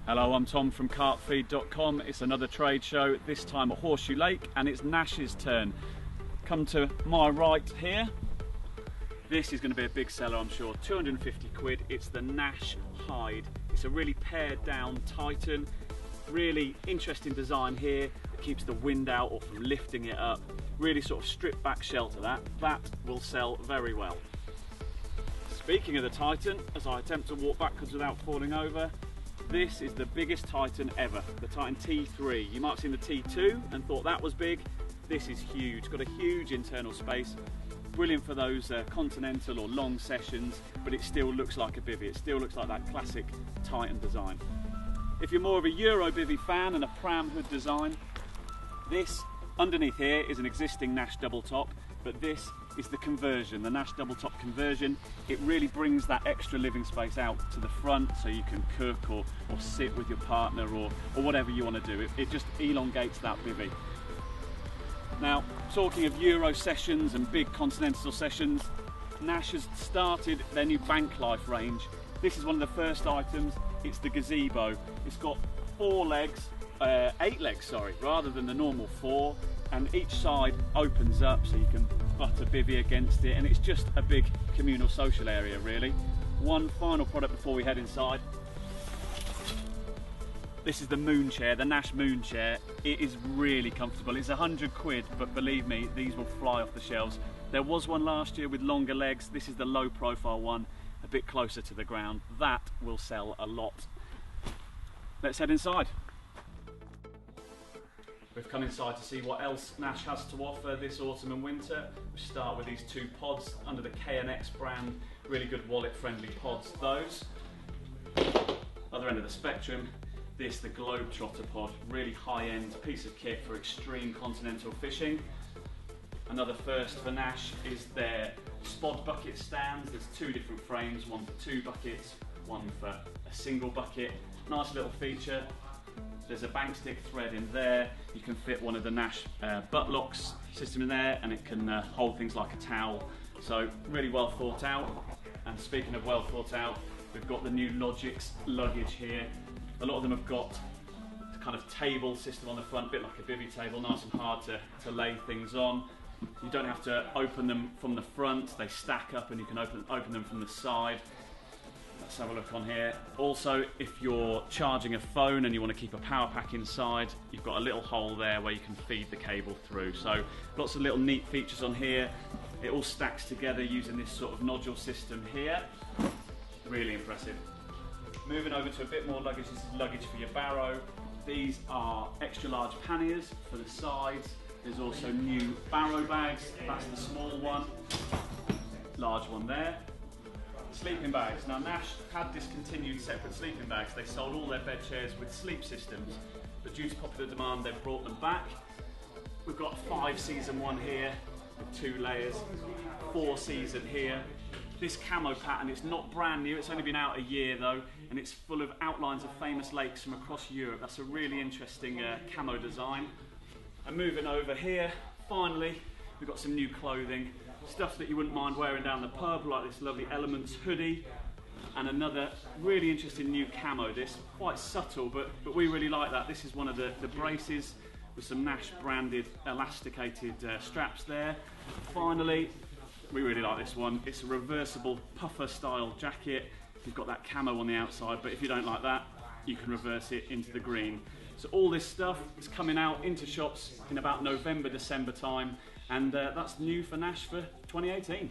Hello, I'm Tom from cartfeed.com. It's another trade show, this time at Horseshoe Lake, and it's Nash's turn. Come to my right here. This is going to be a big seller, I'm sure. 250 quid. It's the Nash Hide. It's a really pared down Titan. Really interesting design here. It keeps the wind out or from lifting it up. Really sort of stripped back shelter that will sell very well. Speaking of the Titan, as I attempt to walk backwards without falling over, this is the biggest Titan ever, the Titan T3. You might have seen the T2 and thought that was big. This is huge, got a huge internal space. Brilliant for those continental or long sessions, but it still looks like a bivvy. It still looks like that classic Titan design. If you're more of a Euro bivvy fan and a pram hood design, this underneath here is an existing Nash double top, but this is the conversion, the Nash double top conversion. It really brings that extra living space out to the front so you can cook or sit with your partner or whatever you want to do. It just elongates that bivvy. Now, talking of Euro sessions and big continental sessions, Nash has started their new Banklife range. This is one of the first items. It's the Gazebo. It's got 8 legs, sorry, rather than the normal 4, and each side opens up so you can butt a bivvy against it, and it's just a big communal social area really. One final product before we head inside. This is the Moonchair, the Nash Moonchair. It is really comfortable. It's 100 quid, but believe me, these will fly off the shelves. There was one last year with longer legs. This is the low profile one, a bit closer to the ground. That will sell a lot. Let's head inside. We've come inside to see what else Nash has to offer this autumn and winter. We start with these 2 pods under the K&X brand. Really good wallet friendly pods, those. Other end of the spectrum, the Globetrotter Pod. Really high end piece of kit for extreme continental fishing. Another first for Nash is their spod bucket stands. There's 2 different frames, one for 2 buckets, one for a single bucket. Nice little feature. There's a bank stick thread in there. You can fit one of the Nash butt locks system in there, and it can hold things like a towel. So really well thought out. And speaking of well thought out, we've got the new Logix luggage here. A lot of them have got a kind of table system on the front, a bit like a bivvy table, nice and hard to lay things on. You don't have to open them from the front, they stack up and you can open them from the side. Let's have a look on here. Also, if you're charging a phone and you want to keep a power pack inside, you've got a little hole there where you can feed the cable through. So lots of little neat features on here. It all stacks together using this sort of nodule system here. Really impressive. Moving over to a bit more luggage. This is luggage for your barrow. These are extra large panniers for the sides. There's also new barrow bags. That's the small one. Large one there. Sleeping bags. Now Nash had discontinued separate sleeping bags. They sold all their bed chairs with sleep systems, but due to popular demand they've brought them back. We've got a 5-season one here with 2 layers, 4-season here. This camo pattern, it's not brand new, it's only been out a year though, and it's full of outlines of famous lakes from across Europe. That's a really interesting camo design. And moving over here, finally, we've got some new clothing. Stuff that you wouldn't mind wearing down the pub, like this lovely Elements hoodie, and another really interesting new camo. This quite subtle, but we really like that. This is one of the braces with some Nash branded elasticated straps there. Finally, we really like this one. It's a reversible puffer style jacket. You've got that camo on the outside, but if you don't like that, you can reverse it into the green. So all this stuff is coming out into shops in about November, December time, and that's new for Nash for 2018.